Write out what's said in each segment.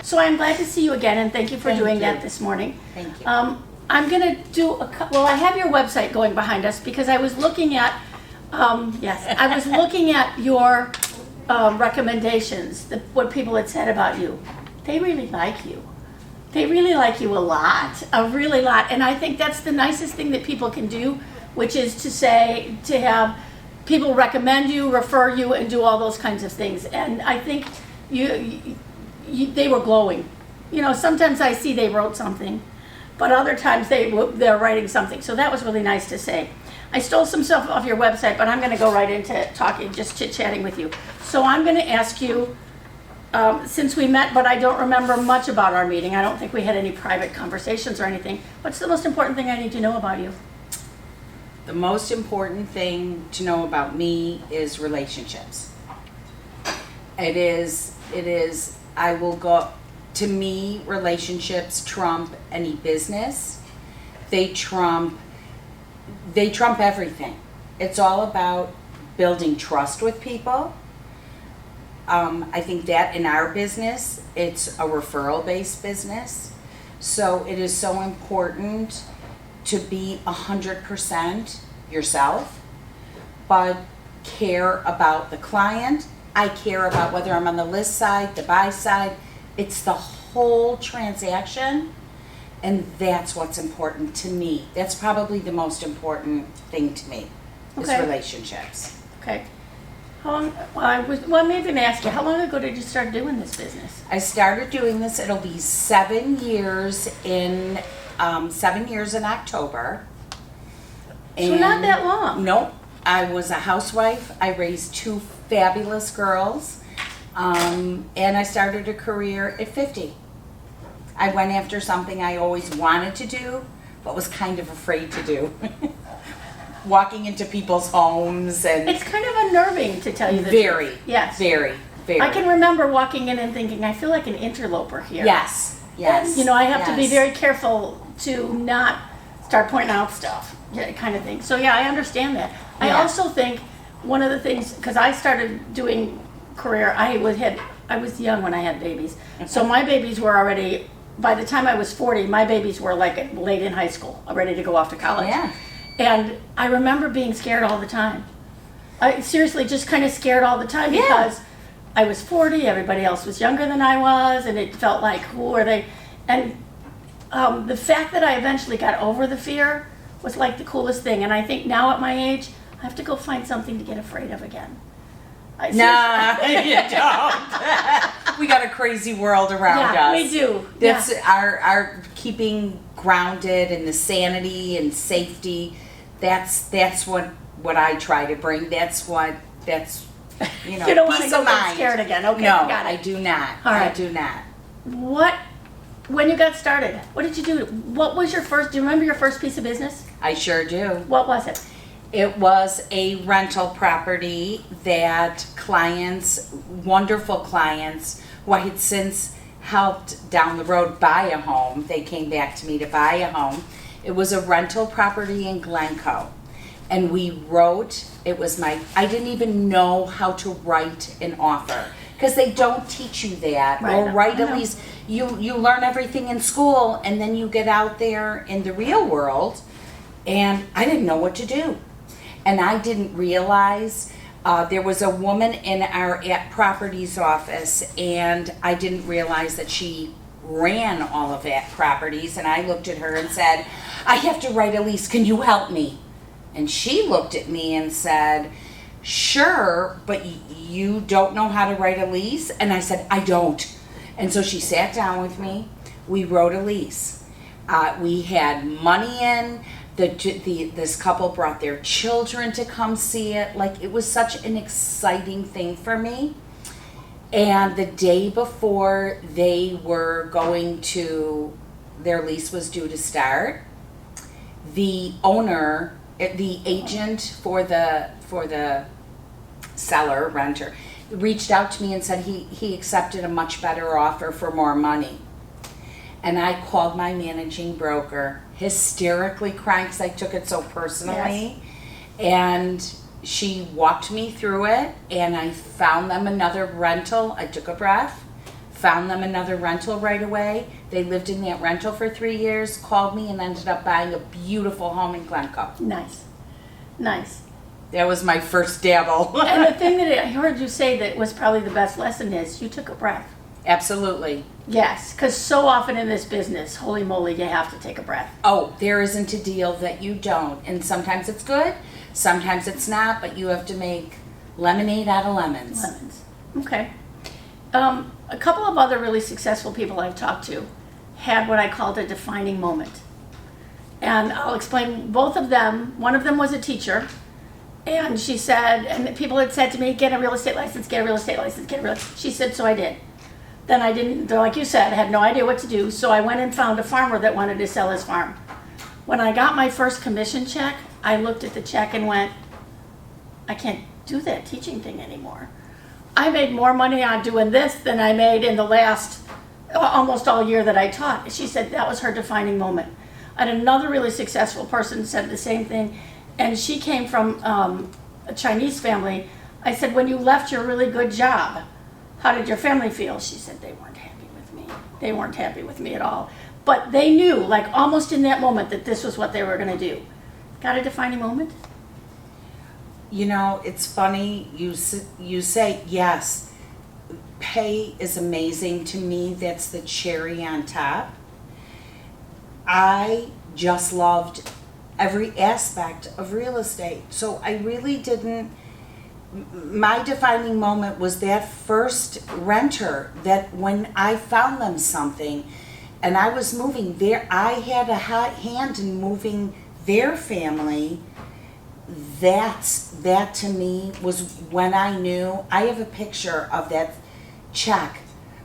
So I'm glad to see you again, and thank you for doing that this morning. Thank you. I'm going to do well, I have your website going behind us because I was looking at, I was looking at your recommendations, what people had said about you. They really like you. They really like you a really lot. And I think that's the nicest thing that people can do, which is to have people recommend you, refer you, and do all those kinds of things. And I think they were glowing. You know, sometimes I see they wrote something, but other times they're writing something. So that was really nice to say. I stole some stuff off your website, but I'm going to go right into talking, just chit-chatting with you. So I'm going to ask you, since we met, but I don't remember much about our meeting. I don't think we had any private conversations or anything. What's the most important thing I need to know about you? The most important thing to know about me is relationships. It is, I will go, to me, relationships trump any business. They trump everything. It's all about building trust with people. I think that in our business, it's a referral-based business. So it is so important to be 100% yourself, but care about the client. I care about whether I'm on the list side, the buy side. It's the whole transaction, and that's what's important to me. That's probably the most important thing to me, is relationships. Okay. How long, well, maybe let me ask you, how long ago did you start doing this business? I started doing this, it'll be 7 years in 7 years in October. So not that long. Nope. I was a housewife. I raised 2 fabulous girls. And I started a career at 50. I went after something I always wanted to do, but was kind of afraid to do. Walking into people's homes and... It's kind of unnerving, to tell you the truth. Yes. Very. I can remember walking in and thinking, I feel like an interloper here. Yes. And, you know, I have to be very careful to not start pointing out stuff, kind of thing. So yeah, I understand that. I also think one of the things, because I started doing career, I was young when I had babies. So my babies were already, by the time I was 40, my babies were like late in high school, ready to go off to college. Yeah. And I remember being scared all the time. I seriously just kind of scared all the time because I was 40, everybody else was younger than I was, and it felt like, who are they? And the fact that I eventually got over the fear was like the coolest thing. And I think now at my age, I have to go find something to get afraid of again. Nah, you don't. We got a crazy world around us. Yeah, we do. That's our keeping grounded and the sanity and safety. That's what I try to bring. You know, you don't want to peace go of mind. Get scared again. Okay, no, got it. I do not. All right. I do not. When you got started, what did you do? What was your first, do you remember your first piece of business? I sure do. What was it? It was a rental property that wonderful clients, who I had since helped down the road buy a home. They came back to me to buy a home. It was a rental property in Glencoe. And we wrote, I didn't even know how to write an offer. Because they don't teach you that. Right. Or write at least, you learn everything in school and then you get out there in the real world. And I didn't know what to do. And I didn't realize there was a woman in our at properties office, and I didn't realize that she ran all of at properties. And I looked at her and said, I have to write a lease. Can you help me? And she looked at me and said, sure, but you don't know how to write a lease? And I said, I don't. And so she sat down with me. We wrote a lease. We had money in. This couple brought their children to come see it. Like, it was such an exciting thing for me. And the day before they were going to, their lease was due to start, the owner, the agent for the seller, renter, reached out to me and said he accepted a much better offer for more money. And I called my managing broker, hysterically crying because I took it so personally. Yes. And she walked me through it, and I found them another rental. I took a breath, found them another rental right away. They lived in that rental for 3 years, called me, and ended up buying a beautiful home in Glencoe. Nice. Nice. That was my first dabble. And the thing that I heard you say that was probably the best lesson is you took a breath. Absolutely. Yes, because so often in this business, holy moly, you have to take a breath. Oh, there isn't a deal that you don't. And sometimes it's good, sometimes it's not, but you have to make lemonade out of lemons. Lemons. Okay. A couple of other really successful people I've talked to had what I called a defining moment. And I'll explain both of them. One of them was a teacher. And she said, and people had said to me, get a real estate license, get a real estate license, get a real estate. She said, so I did. Then I didn't, like you said, I had no idea what to do. So I went and found a farmer that wanted to sell his farm. When I got my first commission check, I looked at the check and went, I can't do that teaching thing anymore. I made more money on doing this than I made in the last almost all year that I taught. She said that was her defining moment. And another really successful person said the same thing. And she came from a Chinese family. I said, when you left your really good job, how did your family feel? She said, they weren't happy with me. They weren't happy with me at all. But they knew, like almost in that moment, that this was what they were going to do. Got a defining moment? You know, it's funny, you say, yes, pay is amazing. To me, that's the cherry on top. I just loved every aspect of real estate. So I really didn't, my defining moment was that first renter, that when I found them something and I was moving there, I had a hand in moving their family. That to me was when I knew. I have a picture of that check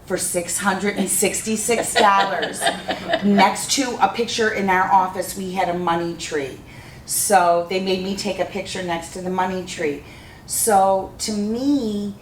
for $666 next to a picture in our office. We had a money tree, so they made me take a picture next to the money tree. So to me,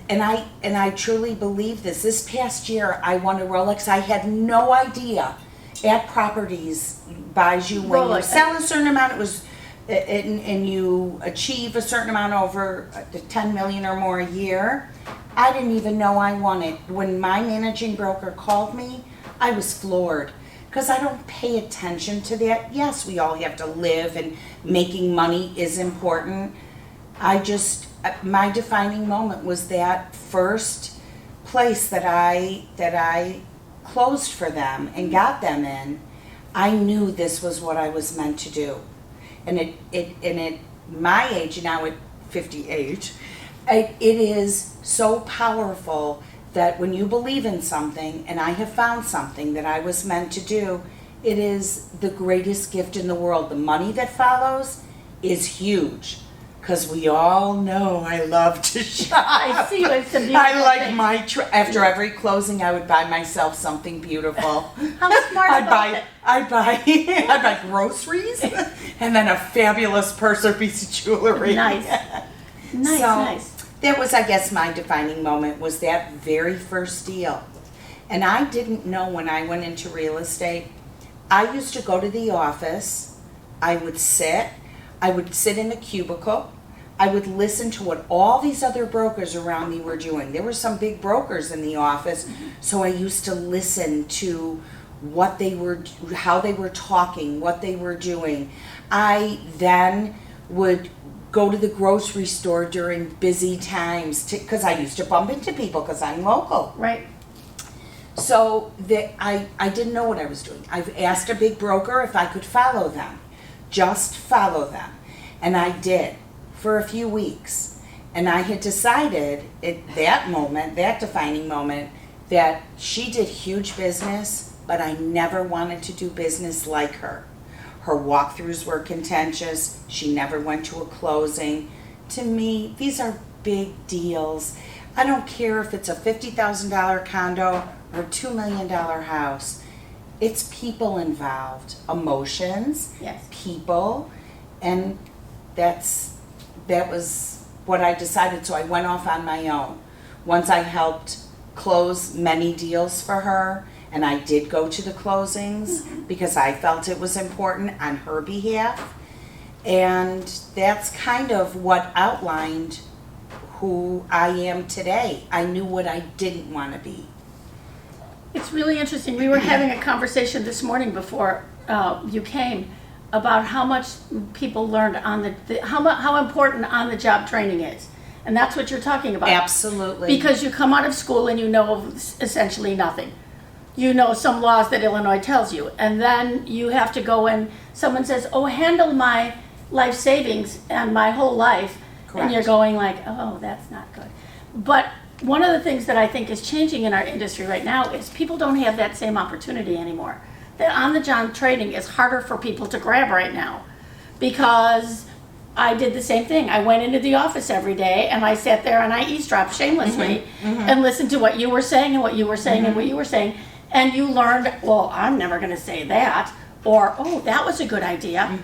and I truly believe this past year I won a Rolex. I had no idea at Properties buys you when you sell a certain amount. It was and you achieve a certain amount over 10 million or more a year. I didn't even know I won it. When my managing broker called me, I was floored because I don't pay attention to that. Yes, we all have to live and making money is important. My defining moment was that first place that I closed for them and got them in. I knew this was what I was meant to do. And at my age, now at 58, it is so powerful that when you believe in something, and I have found something that I was meant to do, it is the greatest gift in the world. The money that follows is huge, because we all know I love to shop. I see you have some beautiful I like things. my after every closing, I would buy myself something beautiful. How smart about it. I'd buy groceries and then a fabulous purse or piece of jewelry. Nice. Nice. That was, I guess, my defining moment was that very first deal. And I didn't know when I went into real estate. I used to go to the office. I would sit in a cubicle. I would listen to what all these other brokers around me were doing. There were some big brokers in the office, so I used to listen to what they were, how they were talking, what they were doing. I then would go to the grocery store during busy times because I used to bump into people because I'm local. Right. So I didn't know what I was doing. I've asked a big broker if I could follow them, just follow them. And I did for a few weeks. And I had decided at that moment, that defining moment, that she did huge business, but I never wanted to do business like her. Her walkthroughs were contentious. She never went to a closing. To me, these are big deals. I don't care if it's a $50,000 condo or a $2 million house. It's people involved, emotions, Yes. people, and that was what I decided. So I went off on my own. Once I helped close many deals for her, and I did go to the closings because I felt it was important on her behalf. And that's kind of what outlined who I am today. I knew what I didn't want to be. It's really interesting. We were having a conversation this morning before you came about how much people learned on how important on-the-job training is. And that's what you're talking about. Absolutely. Because you come out of school and you know essentially nothing. You know some laws that Illinois tells you. And then you have to go and someone says, oh, handle my life savings and my whole life. Correct. And you're going like, oh, that's not good. But one of the things that I think is changing in our industry right now is people don't have that same opportunity anymore. The on-the-job training is harder for people to grab right now because I did the same thing. I went into the office every day and I sat there and I eavesdropped shamelessly and listened to what you were saying and what you were saying and what you were saying. And you learned, well, I'm never going to say that. Or, oh, that was a good idea.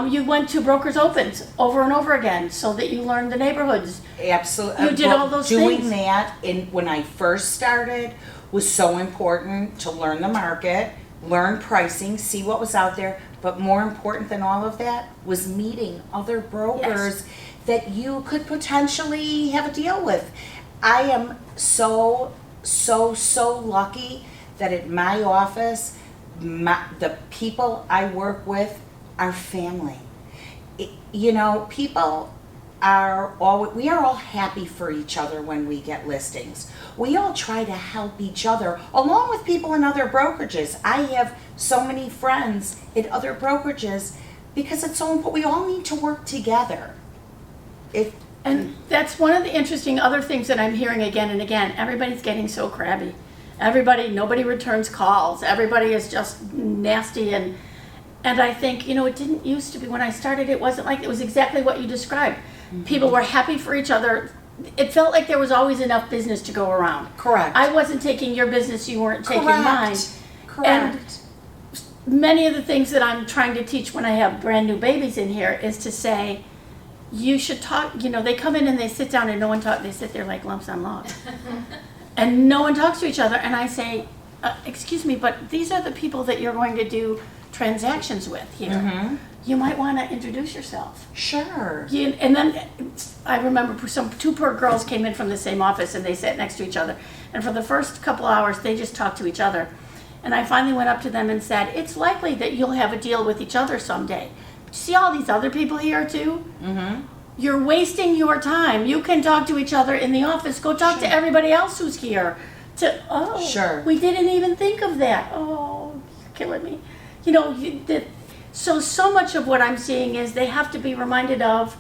You went to Brokers Opens over and over again so that you learned the neighborhoods. Absolutely. You did all those things. Doing that when I first started was so important to learn the market, learn pricing, see what was out there. But more important than all of that was meeting other brokers that you could potentially have a deal with. I am so lucky that at my office, the people I work with are family. People we are all happy for each other when we get listings. We all try to help each other, along with people in other brokerages. I have so many friends at other brokerages because it's so important. We all need to work together. And that's one of the interesting other things that I'm hearing again and again. Everybody's getting so crabby. Nobody returns calls. Everybody is just nasty and I think, it didn't used to be when I started, it wasn't like, it was exactly what you described. People were happy for each other. It felt like there was always enough business to go around. Correct. I wasn't taking your business, you weren't taking mine. Correct. And many of the things that I'm trying to teach when I have brand new babies in here is to say, you should talk, they come in and they sit down and no one talks, they sit there like lumps on logs. And no one talks to each other. And I say, excuse me, but these are the people that you're going to do transactions with here. You might want to introduce yourself. Sure. And then I remember two poor girls came in from the same office and they sat next to each other. And for the first couple hours, they just talked to each other. And I finally went up to them and said, it's likely that you'll have a deal with each other someday. But you see all these other people here too? You're wasting your time. You can talk to each other in the office. Go talk to everybody else who's here. Sure. We didn't even think of that. Oh, you're killing me. So much of what I'm seeing is they have to be reminded of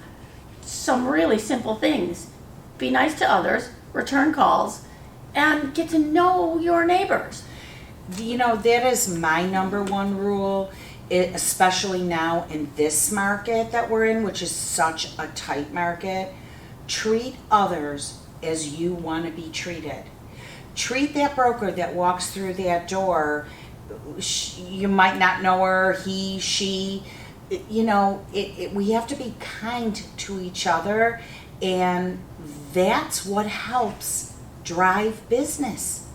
some really simple things. Be nice to others, return calls, and get to know your neighbors. That is my number one rule, especially now in this market that we're in, which is such a tight market. Treat others as you want to be treated. Treat that broker that walks through that door. You might not know her, he, she. We have to be kind to each other, and that's what helps drive business.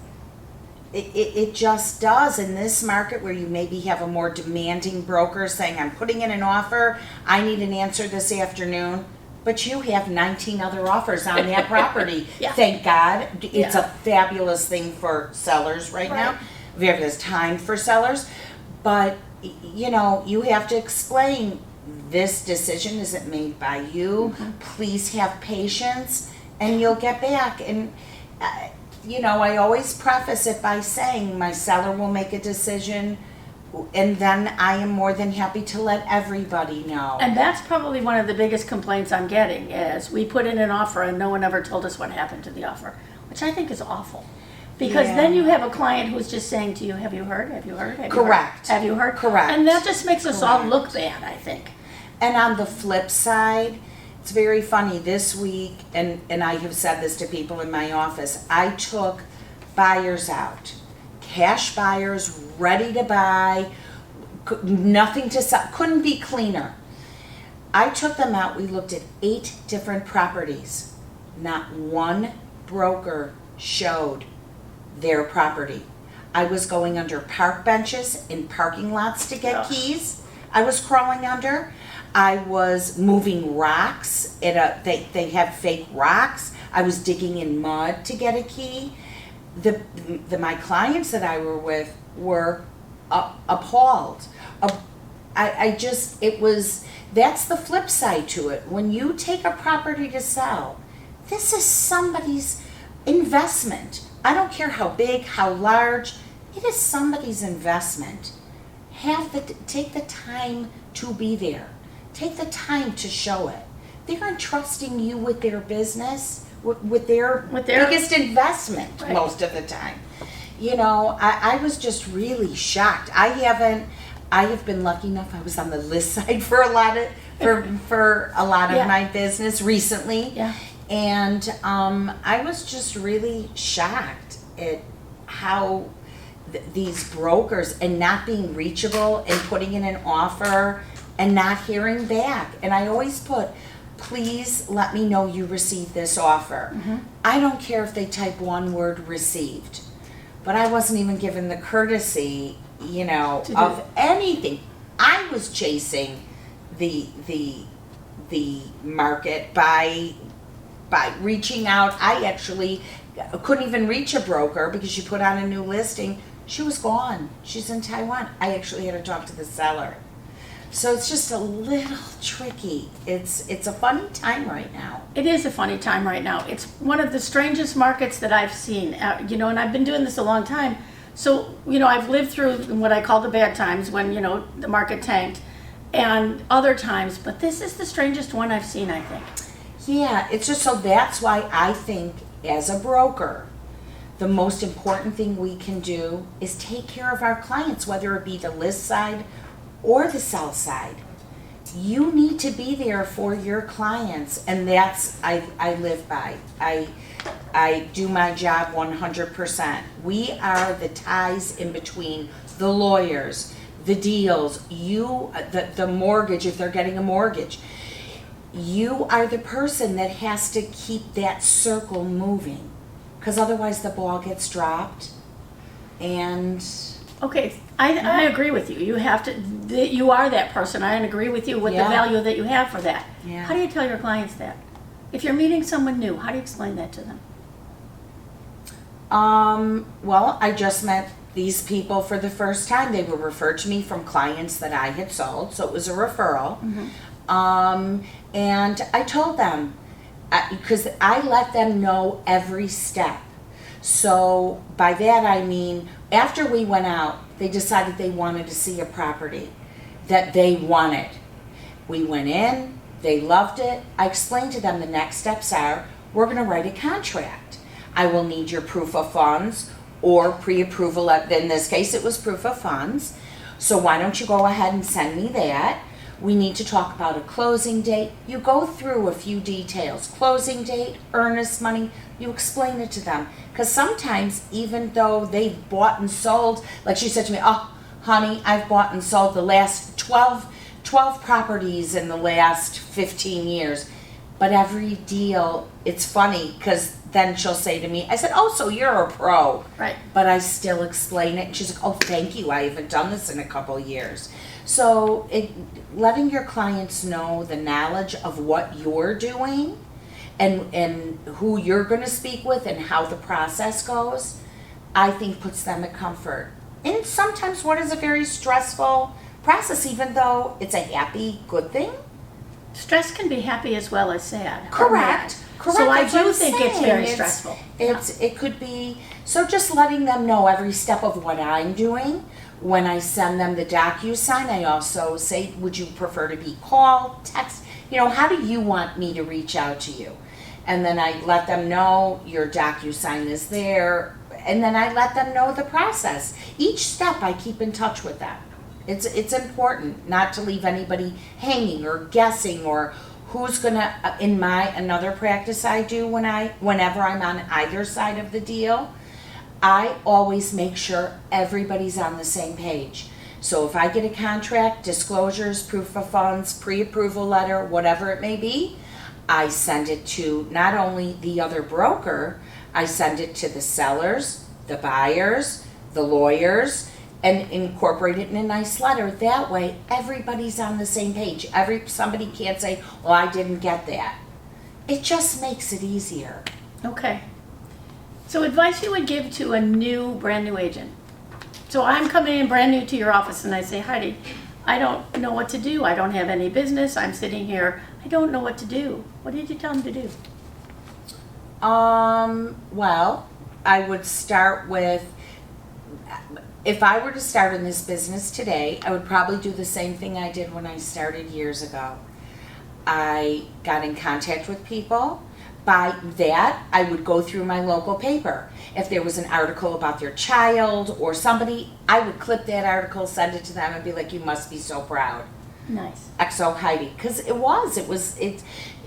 It just does in this market where you maybe have a more demanding broker saying, I'm putting in an offer, I need an answer this afternoon, but you have 19 other offers on that property. Thank God. It's a fabulous thing for sellers right now. There's time for sellers, but you have to explain this decision isn't made by you. Please have patience and you'll get back. And I always preface it by saying my seller will make a decision and then I am more than happy to let everybody know. And that's probably one of the biggest complaints I'm getting is we put in an offer and no one ever told us what happened to the offer, which I think is awful. Because then you have a client who's just saying to you, have you heard? Have you heard? Have you Correct. Heard? Have you heard? Correct. And that just makes us all look bad, I think. And on the flip side, it's very funny. This week, and I have said this to people in my office, I took buyers out. Cash buyers, ready to buy, nothing to sell, couldn't be cleaner. I took them out. We looked at 8 different properties. Not one broker showed their property. I was going under park benches in parking lots to get keys. I was crawling under. I was moving rocks they have fake rocks. I was digging in mud to get a key. My clients that I were with were appalled. That's the flip side to it. When you take a property to sell, this is somebody's investment. I don't care how big, how large, it is somebody's investment. Take the time to be there. Take the time to show it. They're entrusting you with their business, with their biggest investment, right, most of the time. You know, I was just really shocked. I have been lucky enough. I was on the list side for a lot of Yeah. my business recently. Yeah. And I was just really shocked at how these brokers, and not being reachable and putting in an offer and not hearing back. And I always put, please let me know you received this offer. Mm-hmm. I don't care if they type one word received, but I wasn't even given the courtesy, you know, of anything. I was chasing the market by reaching out. I actually couldn't even reach a broker because she put on a new listing. She was gone. She's in Taiwan. I actually had to talk to the seller. So it's just a little tricky. It's a funny time right now. It is a funny time right now. It's one of the strangest markets that I've seen. You know, and I've been doing this a long time. So, you know, I've lived through what I call the bad times when, you know, the market tanked, and other times, but this is the strangest one I've seen, I think. Yeah, it's just, so that's why I think as a broker, the most important thing we can do is take care of our clients, whether it be the list side or the sell side. You need to be there for your clients, and that's, I live by. I do my job 100%. We are the ties in between the lawyers, the deals, the mortgage, if they're getting a mortgage. You are the person that has to keep that circle moving, because otherwise the ball gets dropped. And Okay, I agree with you. You have to, you are that person. I agree with you with the Yeah. value that you have for that. Yeah. How do you tell your clients that? If you're meeting someone new, how do you explain that to them? well, I just met these people for the first time. They were referred to me from clients that I had sold, so it was a referral. And I told them, because I let them know every step. So by that I mean, after we went out, they decided they wanted to see a property that they wanted. We went in, they loved it. I explained to them the next steps are, we're going to write a contract. I will need your proof of funds or pre-approval. In this case, it was proof of funds. So why don't you go ahead and send me that? We need to talk about a closing date. You go through a few details. Closing date, earnest money, you explain it to them. Because sometimes, even though they've bought and sold, like she said to me, oh, honey, I've bought and sold the last 12 properties in the last 15 years. But every deal, it's funny, because then she'll say to me, I said, oh, so you're a pro. Right. But I still explain it. And she's like, oh, thank you. I haven't done this in a couple of years. So letting your clients know the knowledge of what you're doing and who you're going to speak with and how the process goes, I think puts them at comfort. And sometimes what is a very stressful process, even though it's a happy, good thing. Stress can be happy as well as sad. Correct. So I That's what do I'm think it's saying. very stressful. It could be, so just letting them know every step of what I'm doing. When I send them the DocuSign, I also say, would you prefer to be called, text? You know, how do you want me to reach out to you? And then I let them know your DocuSign is there. And then I let them know the process. Each step I keep in touch with them. It's important not to leave anybody hanging or guessing, or who's gonna, in another practice I do whenever I'm on either side of the deal, I always make sure everybody's on the same page. So if I get a contract, disclosures, proof of funds, pre-approval letter, whatever it may be, I send it to not only the other broker, I send it to the sellers, the buyers, the lawyers, and incorporate it in a nice letter. That way, everybody's on the same page. Somebody can't say, well, I didn't get that. It just makes it easier. Okay. So advice you would give to a brand new agent. So I'm coming in brand new to your office and I say, Heidi, I don't know what to do. I don't have any business. I'm sitting here. I don't know what to do. What did you tell them to do? Well, I would start with, if I were to start in this business today, I would probably do the same thing I did when I started years ago. I got in contact with people. By that, I would go through my local paper. If there was an article about their child or somebody, I would clip that article, send it to them, and be like, you must be so proud. Nice. XO Heidi. Because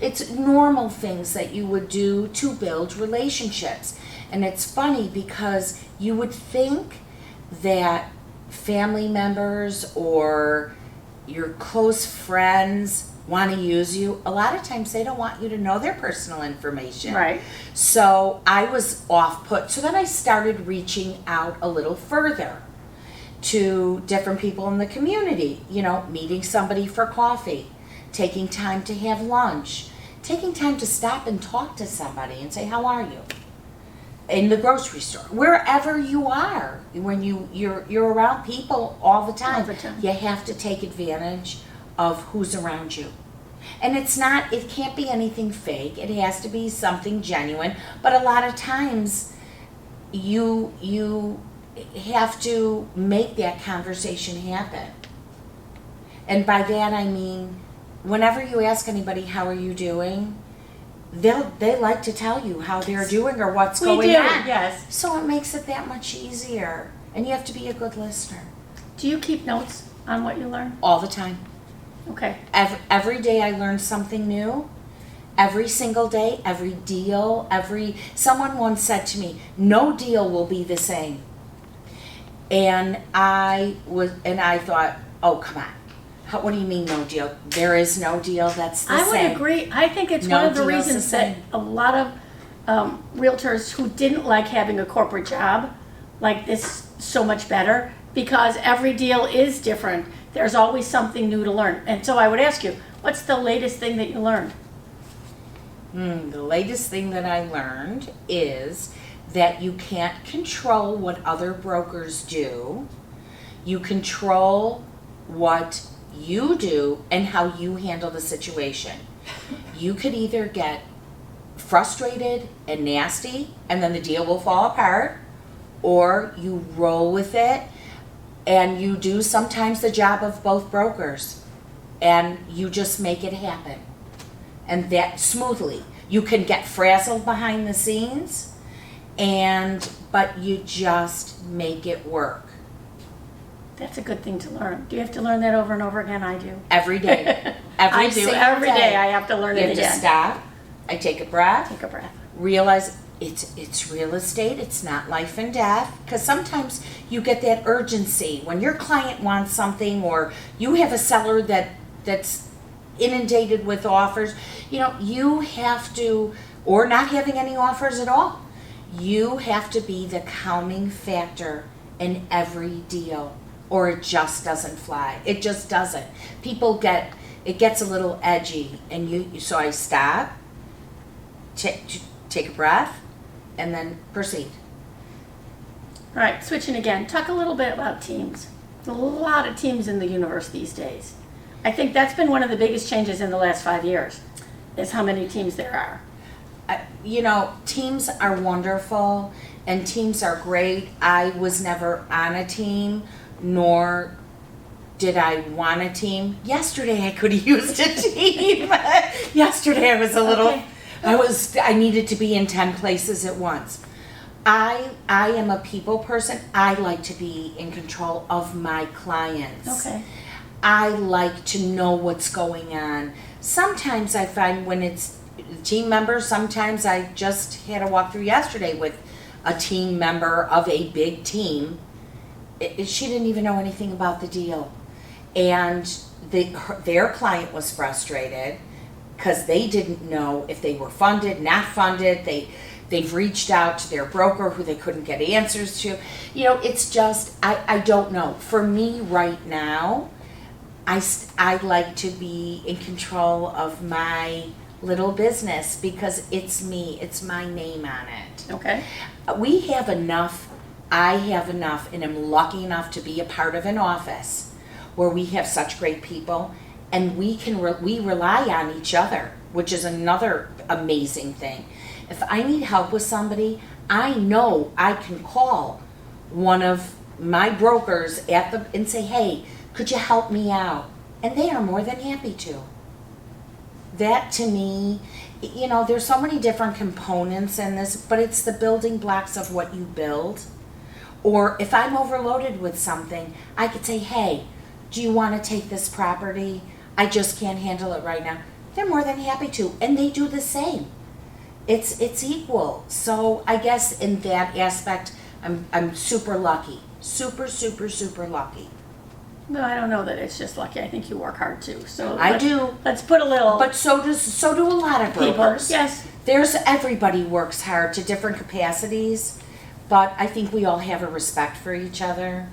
it's normal things that you would do to build relationships. And it's funny because you would think that family members or your close friends want to use you. A lot of times they don't want you to know their personal information. Right. So I was off put. So then I started reaching out a little further to different people in the community, meeting somebody for coffee, taking time to have lunch, taking time to stop and talk to somebody and say, how are you? In the grocery store, wherever you are, when you're around people all the time, you have to take advantage of who's around you. And it can't be anything fake. It has to be something genuine. But a lot of times you have to make that conversation happen. And by that I mean, whenever you ask anybody, how are you doing? They like to tell you how they're doing or what's going on. Yes. So it makes it that much easier. And you have to be a good listener. Do you keep notes on what you learn? All the time. Okay. Every day I learn something new. Every single day, every deal, someone once said to me, no deal will be the same. And I thought, oh, come on. What do you mean no deal? There is no deal that's the same. I would agree. I think it's one of the reasons that a lot of realtors who didn't like having a corporate job like this so much better, because every deal is different. There's always something new to learn. And so I would ask you, what's the latest thing that you learned? The latest thing that I learned is that you can't control what other brokers do. You control what you do and how you handle the situation. You could either get frustrated and nasty and then the deal will fall apart, or you roll with it and you do sometimes the job of both brokers and you just make it happen. And that smoothly. You can get frazzled behind the scenes, but you just make it work. That's a good thing to learn. Do you have to learn that over and over again? I do. Every day. I do. Every day I have to learn it again. You have to stop. I take a breath. Take a breath. Realize it's real estate. It's not life and death. Because sometimes you get that urgency when your client wants something, or you have a seller that's inundated with offers. You have to, or not having any offers at all. You have to be the calming factor in every deal, or it just doesn't fly. It just doesn't. It gets a little edgy, and so I stop, take a breath, and then proceed. All right, switching again. Talk a little bit about teams. There's a lot of teams in the universe these days. I think that's been one of the biggest changes in the last 5 years, is how many teams there are. Teams are wonderful and teams are great. I was never on a team, nor did I want a team. Yesterday I could have used a team. Yesterday I was a little, okay. I needed to be in 10 places at once. I am a people person. I like to be in control of my clients. Okay. I like to know what's going on. Sometimes I find when it's team members, sometimes I just had a walkthrough yesterday with a team member of a big team. She didn't even know anything about the deal. And their client was frustrated because they didn't know if they were funded, not funded. they've reached out to their broker who they couldn't get answers to. You know, it's just, I don't know. For me right now, I like to be in control of my little business because it's me, it's my name on it. Okay. We have enough, I have enough, and am lucky enough to be a part of an office where we have such great people, and we rely on each other, which is another amazing thing. If I need help with somebody, I know I can call one of my brokers and say, hey, could you help me out? And they are more than happy to. That to me, you know, there's so many different components in this, but it's the building blocks of what you build. Or if I'm overloaded with something, I could say, hey, do you want to take this property? I just can't handle it right now. They're more than happy to, and they do the same. It's equal. So I guess in that aspect, I'm super lucky. Super lucky. No, I don't know that it's just lucky. I think you work hard too. So I do. Let's put a little. But so do a lot of people. brokers. Yes. Everybody works hard to different capacities, but I think we all have a respect for each other.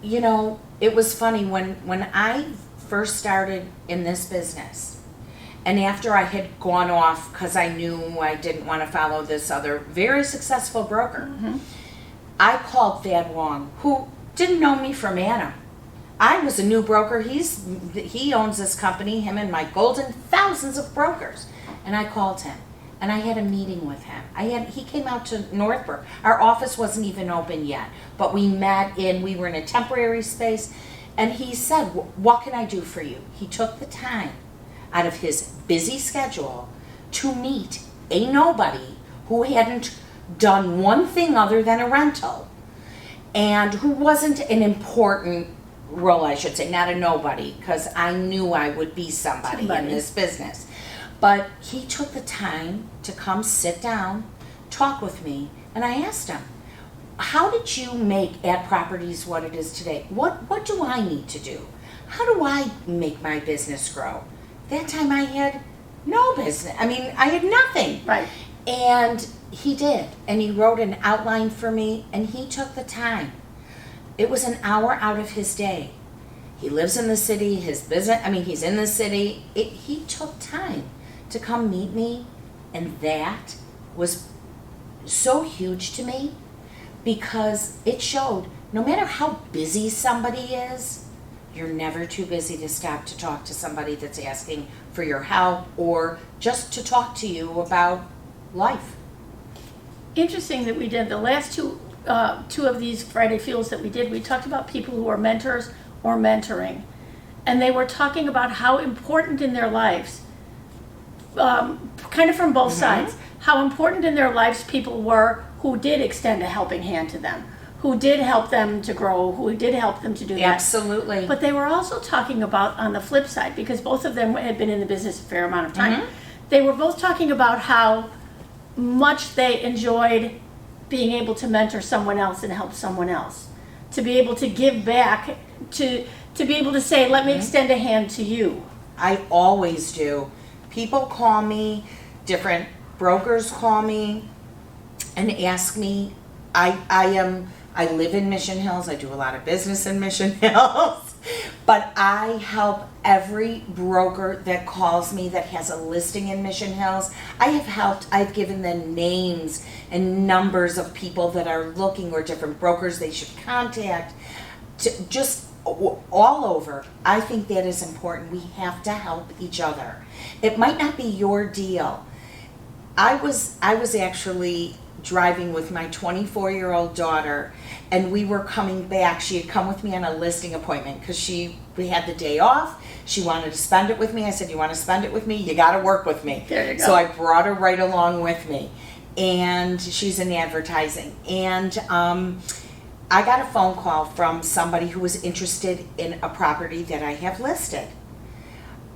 You know, it was funny when I first started in this business, and after I had gone off because I knew I didn't want to follow this other very successful broker, I called Thad Wong, who didn't know me from Adam. I was a new broker. He owns this company, him and Mike Golden, thousands of brokers. And I called him, and I had a meeting with him. He came out to Northbrook. Our office wasn't even open yet, but we were in a temporary space, and he said, what can I do for you? He took the time out of his busy schedule to meet a nobody who hadn't done one thing other than a rental, and who wasn't an important role, I should say, not a nobody, because I knew I would be somebody in this business. But he took the time to come sit down, talk with me, and I asked him, how did you make At Properties what it is today? What do I need to do? How do I make my business grow? That time I had no business. I mean, I had nothing. Right. And he did. And he wrote an outline for me, and he took the time. It was an hour out of his day. He lives in the city, he's in the city. He took time to come meet me, and that was so huge to me because it showed no matter how busy somebody is, you're never too busy to stop to talk to somebody that's asking for your help or just to talk to you about life. Interesting that we did the last two of these Friday Fuels that we did. We talked about people who are mentors or mentoring, and they were talking about how important in their lives, kind of from both sides, how important in their lives people were who did extend a helping hand to them, who did help them to grow, who did help them to do that. Absolutely. But they were also talking about, on the flip side, because both of them had been in the business a fair amount of time, they were both talking about how much they enjoyed being able to mentor someone else and help someone else, to be able to give back, to be able to say, let me extend a hand to you. I always do. People call me, different brokers call me and ask me. I live in Mission Hills. I do a lot of business in Mission Hills. But I help every broker that calls me that has a listing in Mission Hills. I've given them names and numbers of people that are looking or different brokers they should contact. Just all over. I think that is important. We have to help each other. It might not be your deal. I was actually driving with my 24-year-old daughter, and we were coming back. She had come with me on a listing appointment because we had the day off. She wanted to spend it with me. I said, you want to spend it with me? You got to work with me. There you go. So I brought her right along with me, and she's in advertising. And I got a phone call from somebody who was interested in a property that I have listed.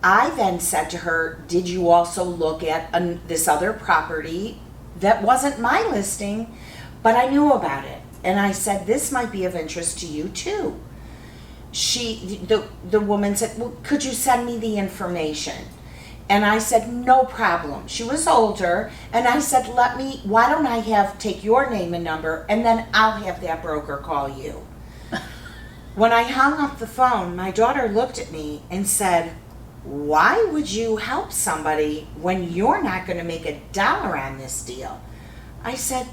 I then said to her, did you also look at this other property that wasn't my listing, but I knew about it? And I said, this might be of interest to you too. The woman said, well, could you send me the information? And I said, no problem. She was older, and I said, why don't I take your name and number, and then I'll have that broker call you. When I hung up the phone, my daughter looked at me and said, why would you help somebody when you're not going to make $1 on this deal? I said,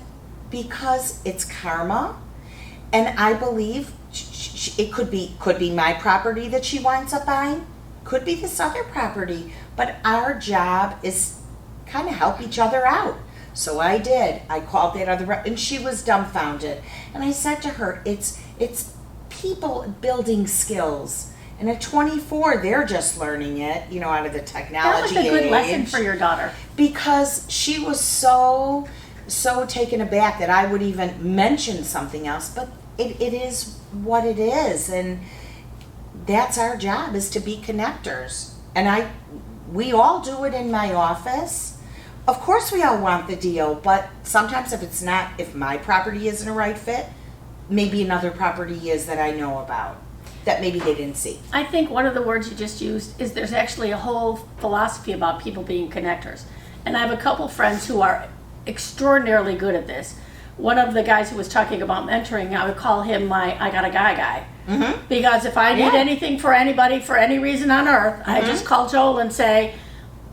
because it's karma, and I believe it could be my property that she winds up buying, could be this other property, but our job is kind of help each other out. So I did. I called that other, and she was dumbfounded. And I said to her, it's people building skills. And at 24, they're just learning it, out of the technology That was a good age. lesson for your daughter. Because she was so taken aback that I would even mention something else, but it is what it is, and that's our job, is to be connectors. And we all do it in my office. Of course we all want the deal, but sometimes if my property isn't a right fit, maybe another property is that I know about, that maybe they didn't see. I think one of the words you just used is there's actually a whole philosophy about people being connectors. And I have a couple friends who are extraordinarily good at this. One of the guys who was talking about mentoring, I would call him my I got a guy. Mm-hmm. Because if I need anything for anybody for any reason on earth, I just call Joel and say,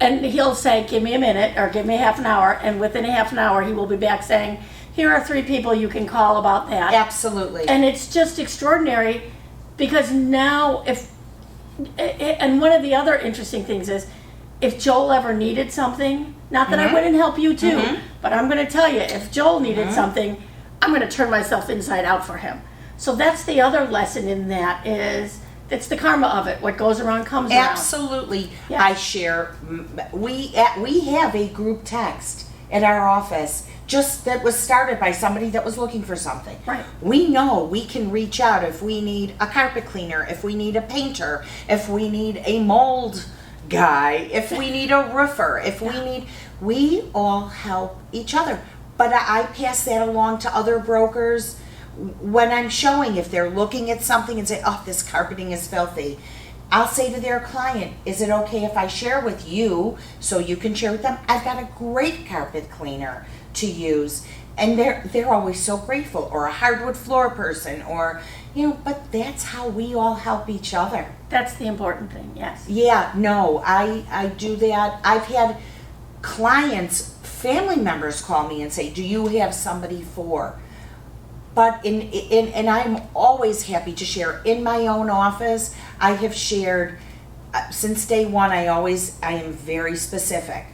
and he'll say, give me a minute or give me half an hour, and within a half an hour he will be back saying, here are 3 people you can call about that. Absolutely. And it's just extraordinary, because now and one of the other interesting things is, if Joel ever needed something, not that I wouldn't help you too, but I'm going to tell you, if Joel needed something, I'm going to turn myself inside out for him. So that's the other lesson in that, is it's the karma of it. What goes around comes around. Absolutely. Yes. I share, we have a group text at our office that was started by somebody that was looking for something. Right. We know we can reach out if we need a carpet cleaner, if we need a painter, if we need a mold guy, if we need a roofer, we all help each other. But I pass that along to other brokers when I'm showing, if they're looking at something and say, oh, this carpeting is filthy. I'll say to their client, is it okay if I share with you so you can share with them? I've got a great carpet cleaner to use. And they're always so grateful, or a hardwood floor person, or, but that's how we all help each other. That's the important thing, yes. Yeah, no, I do that. I've had clients, family members call me and say, do you have somebody for? But and I'm always happy to share. In my own office, I have shared, since day one, I am very specific.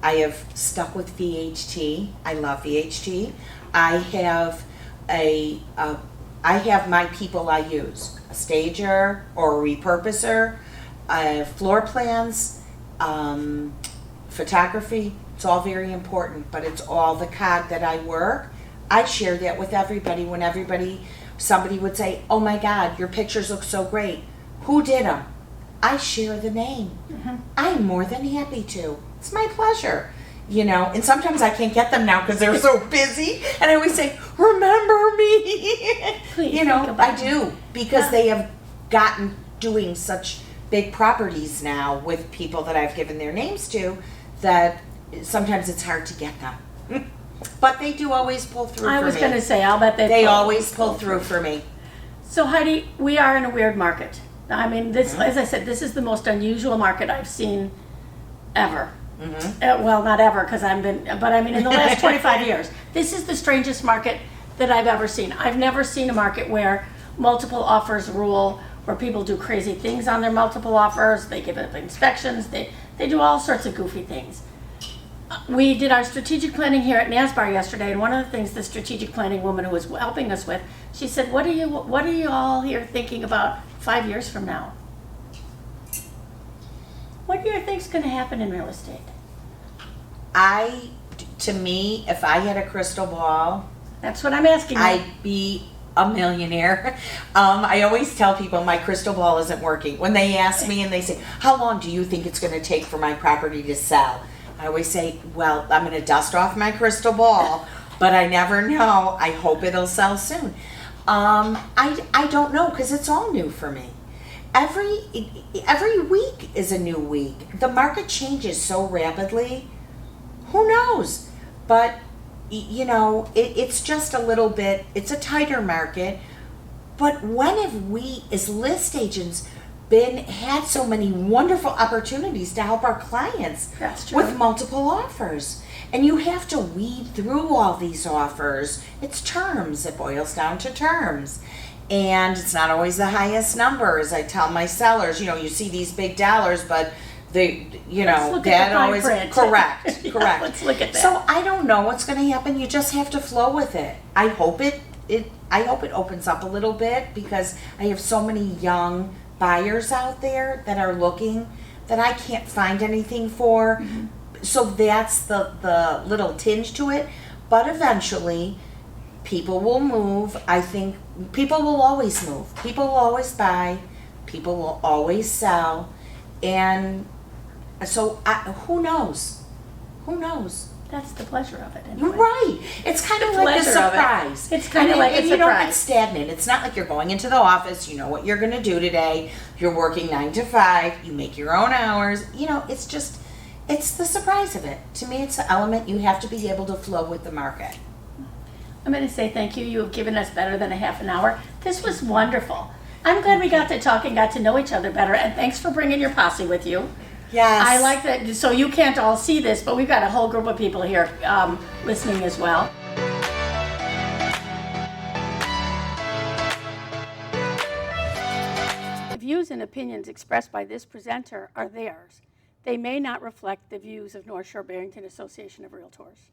I have stuck with VHT. I love VHT. I have my people I use, a stager or a repurposer, floor plans, photography. It's all very important, but it's all the cog that I work. I share that with everybody. When somebody would say, oh my God, your pictures look so great. Who did them? I share the name. Mm-hmm. I'm more than happy to. It's my pleasure. And sometimes I can't get them now because they're so busy. And I always say, remember me. Please, I do, because they have gotten doing such big properties now with people that I've given their names to, that sometimes it's hard to get them. But they do always pull through for me. I was going to say, I'll bet they always pull through for me. So Heidi, we are in a weird market. I mean, this, as I said, this is the most unusual market I've seen ever. Mm-hmm. Well, not ever, because but I mean in the last 25 years. This is the strangest market that I've ever seen. I've never seen a market where multiple offers rule, where people do crazy things on their multiple offers. They give up inspections. They do all sorts of goofy things. We did our strategic planning here at NSBAR yesterday, and one of the things the strategic planning woman who was helping us with, she said, what are you all here thinking about 5 years from now? What do you think's going to happen in real estate? To me, if I had a crystal ball, that's what I'm asking you. I'd be a millionaire. I always tell people my crystal ball isn't working. When they ask me and they say, how long do you think it's going to take for my property to sell? I always say, well, I'm going to dust off my crystal ball, but I never know. I hope it'll sell soon. I don't know, because it's all new for me. every week is a new week. The market changes so rapidly. Who knows? But it's just a little bit. It's a tighter market. But when have we, as list agents, had so many wonderful opportunities to help our clients That's true. with multiple offers? And you have to weed through all these offers. It's terms. It boils down to terms. And it's not always the highest numbers. I tell my sellers, you see these big dollars, but Let's look at that the fine always print. correct. Yeah, Correct. let's look at that. So I don't know what's going to happen. You just have to flow with it. I hope it opens up a little bit, because I have so many young buyers out there that are looking that I can't find anything for. Mm-hmm. So that's the little tinge to it. But eventually, people will move. I think people will always move. People will always buy. People will always sell. And so who knows? Who knows? That's the pleasure of it. You're Anyway. right. It's kind of The like a pleasure of it. surprise. It's kind of And- like a and you don't get surprise. stagnant. It's not like you're going into the office. You know what you're going to do today. You're working 9 to 5. You make your own hours. It's the surprise of it. To me, it's the element. You have to be able to flow with the market. I'm going to say thank you. You have given us better than a half an hour. This was wonderful. I'm glad we got to talk and got to know each other better. And thanks for bringing your posse with you. Yes. I like that. So you can't all see this, but we've got a whole group of people here listening as well. The views and opinions expressed by this presenter are theirs. They may not reflect the views of North Shore-Barrington Association of Realtors.